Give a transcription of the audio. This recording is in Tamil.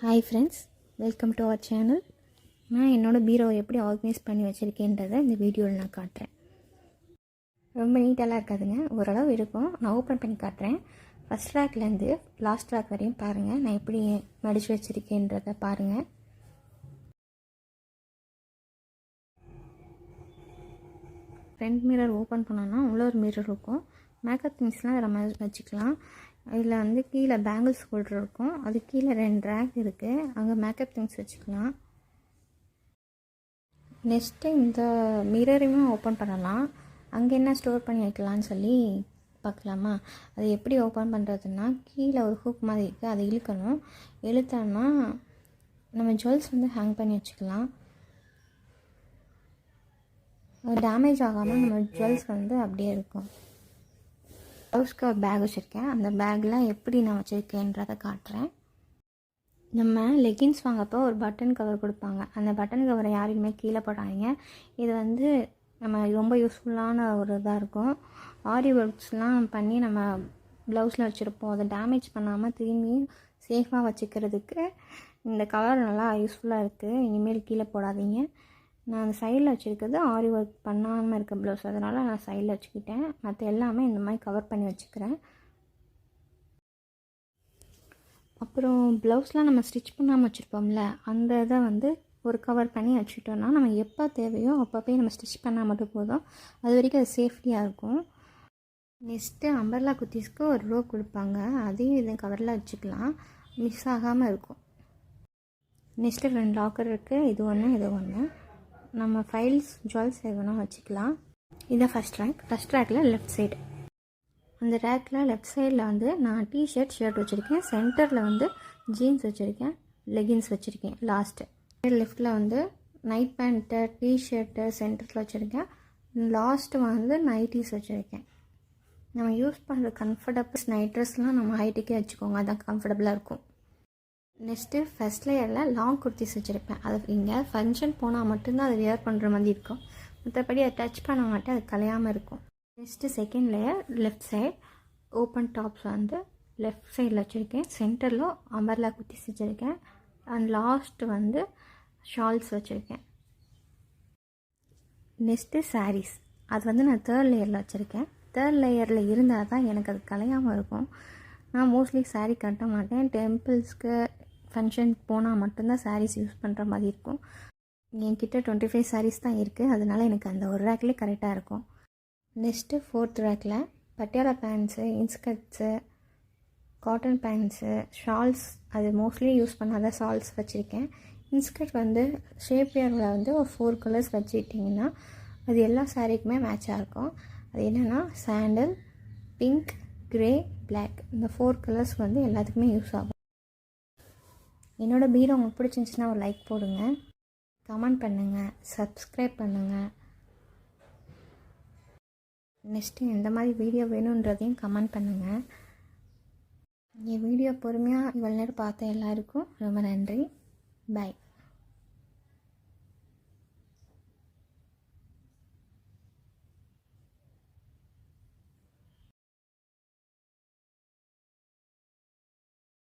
Hi friends, welcome to our channel. நான் என்னோடய பீரோவை எப்படி ஆர்கனைஸ் பண்ணி வச்சுருக்கேன்றதை இந்த வீடியோவில் நான் காட்டுறேன். ரொம்ப நீட்டெல்லாம் இருக்காதுங்க, ஓரளவு இருக்கும். நான் ஓப்பன் பண்ணி காட்டுறேன். ஃபஸ்ட் ரேக்லேருந்து லாஸ்ட் ரேக் வரையும் பாருங்கள், நான் எப்படி மடித்து வச்சுருக்கேன்றதை பாருங்கள். ஃப்ரண்ட் மிரர் ஓப்பன் பண்ணோன்னா உள்ள ஒரு மிரர் இருக்கும். மேக்கப் திங்ஸ்லாம் நம்ம வச்சுக்கலாம். இதில் வந்து கீழே பேங்கிள்ஸ் ஹோல்டர் இருக்கும், அது கீழே 2 ரேக் இருக்குது, அங்கே மேக்கப் திங்ஸ் வச்சுக்கலாம். நெக்ஸ்ட்டு இந்த மிரரையும் ஓப்பன் பண்ணலாம். அங்கே என்ன ஸ்டோர் பண்ணி வைக்கலான்னு சொல்லி பார்க்கலாமா? அது எப்படி ஓப்பன் பண்ணுறதுன்னா, கீழே ஒரு ஹூக் மாதிரி இருக்குது, அதை இழுக்கணும். இழுத்தோன்னா நம்ம ஜுவல்ஸ் வந்து ஹேங் பண்ணி வச்சுக்கலாம். டேமேஜ் ஆகாமல் நம்ம ஜுவல்ஸ் வந்து அப்படியே இருக்கும். ப்ளவுஸ்க்கு ஒரு பேக் வச்சுருக்கேன். அந்த பேக்கில் எப்படி நான் வச்சுருக்கேன்றதை காட்டுறேன். நம்ம லெகின்ஸ் வாங்கப்போ ஒரு பட்டன் கவர் கொடுப்பாங்க. அந்த பட்டன் கவரை யாருக்குமே கீழே போடாதீங்க. இது வந்து நம்ம ரொம்ப யூஸ்ஃபுல்லான ஒரு இதாக இருக்கும். ஆரி ஒர்க்ஸ்லாம் பண்ணி நம்ம ப்ளவுஸில் வச்சுருப்போம். அதை டேமேஜ் பண்ணாமல் திரும்பி சேஃபாக வச்சுக்கிறதுக்கு இந்த கவர் நல்லா யூஸ்ஃபுல்லாக இருக்குது. இனிமேல் கீழே போடாதீங்க. நான் அந்த சைடில் வச்சுருக்கிறது ஆரி ஒர்க் பண்ணாமல் இருக்க ப்ளவுஸ், அதனால் நான் சைடில் வச்சுக்கிட்டேன். மற்ற எல்லாமே இந்த மாதிரி கவர் பண்ணி வச்சுக்கிறேன். அப்புறம் ப்ளவுஸ்லாம் நம்ம ஸ்டிச் பண்ணாமல் வச்சுருப்போம்ல, அந்த இதை வந்து ஒரு கவர் பண்ணி வச்சுட்டோன்னா நம்ம எப்போ தேவையோ அப்போ நம்ம ஸ்டிச் பண்ணால் மட்டும் போதும். அது வரைக்கும் அது சேஃப்டியாக இருக்கும். நெக்ஸ்ட்டு அம்பர்லா குர்த்திஸ்க்கு ஒரு ரோ கொடுப்பாங்க, அதையும் இதை கவரில் வச்சுக்கலாம், மிஸ் ஆகாமல் இருக்கும். நெக்ஸ்ட்டு 2 லாக்கர் இருக்குது, இது ஒன்று இது ஒன்று. நம்ம ஃபைல்ஸ் ஜுவல்ஸ் எதுனா வச்சுக்கலாம். இதை ஃபஸ்ட் ரேக்கில் லெஃப்ட் சைடு. அந்த ரேக்கில் லெஃப்ட் சைடில் வந்து நான் டிஷர்ட் ஷர்ட் வச்சுருக்கேன். சென்டரில் வந்து ஜீன்ஸ் வச்சுருக்கேன், லெகின்ஸ் வச்சுருக்கேன். லெஃப்ட்டில் வந்து நைட் பேண்ட்டு டிஷர்ட்டு சென்டரில் வச்சுருக்கேன். லாஸ்ட்டு வந்து நைட்டிஸ் வச்சுருக்கேன். நம்ம யூஸ் பண்ணுற கம்ஃபர்டபுள் நைட் ட்ரெஸ்லாம் நம்ம ஹைட்டுக்கே வச்சுக்கோங்க, அதான் கம்ஃபர்டபுளாக இருக்கும். நெக்ஸ்ட்டு ஃபஸ்ட் லேயரில் லாங் குர்த்திஸ் வச்சுருப்பேன். அது இங்கே ஃபங்க்ஷன் போனால் மட்டும்தான் அது வியர் பண்ணுற மாதிரி இருக்கும், மற்றபடி அதை டச் பண்ண மாட்டேன், அது கலையாமல் இருக்கும். Next second layer left side open tops வந்து லெஃப்ட் சைடில் வச்சுருக்கேன். சென்டரில் அம்பர்லா குர்த்திஸ் வச்சுருக்கேன். அண்ட் லாஸ்ட்டு வந்து ஷால்ஸ் வச்சுருக்கேன். நெக்ஸ்ட்டு சாரீஸ், அது வந்து நான் தேர்ட் லேயரில் வச்சுருக்கேன். தேர்ட் லேயரில் இருந்தால் தான் எனக்கு அது கலையாமல் இருக்கும். நான் மோஸ்ட்லி சாரீ கட்ட மாட்டேன். டெம்பிள்ஸ்க்கு ஃபங்க்ஷன் போனால் மட்டும்தான் சாரீஸ் யூஸ் பண்ணுற மாதிரி இருக்கும். என்கிட்ட 25 சாரீஸ் தான் இருக்குது, அதனால் எனக்கு அந்த ஒரு ரேக்லேயே கரெக்டாக இருக்கும். நெக்ஸ்ட்டு 4th ரேக்கில் Patiala bands, இன்ஸ்கர்ட்ஸு, cotton bands, shawls, அது மோஸ்ட்லி யூஸ் பண்ணாத ஷால்ஸ் வச்சுருக்கேன். இன்ஸ்கர்ட் வந்து ஷேப்பியரில் வந்து ஒரு 4 கலர்ஸ் வச்சுக்கிட்டிங்கன்னா அது எல்லா சாரீக்குமே மேட்சாக இருக்கும். அது என்னென்னா சாண்டல், பிங்க், க்ரே, பிளாக், இந்த 4 கலர்ஸ் வந்து எல்லாத்துக்குமே யூஸ் ஆகும். என்னோடய பீரோ உங்களுக்கு பிடிச்சிருந்துச்சுன்னா ஒரு லைக் போடுங்க, கமெண்ட் பண்ணுங்கள், சப்ஸ்கிரைப் பண்ணுங்கள். நெக்ஸ்ட்டு எந்த மாதிரி வீடியோ வேணுன்றதையும் கமெண்ட் பண்ணுங்கள். என் வீடியோ பொறுமையாக இவ்வளோ நேரம் பார்த்த எல்லாருக்கும் ரொம்ப நன்றி. பாய்.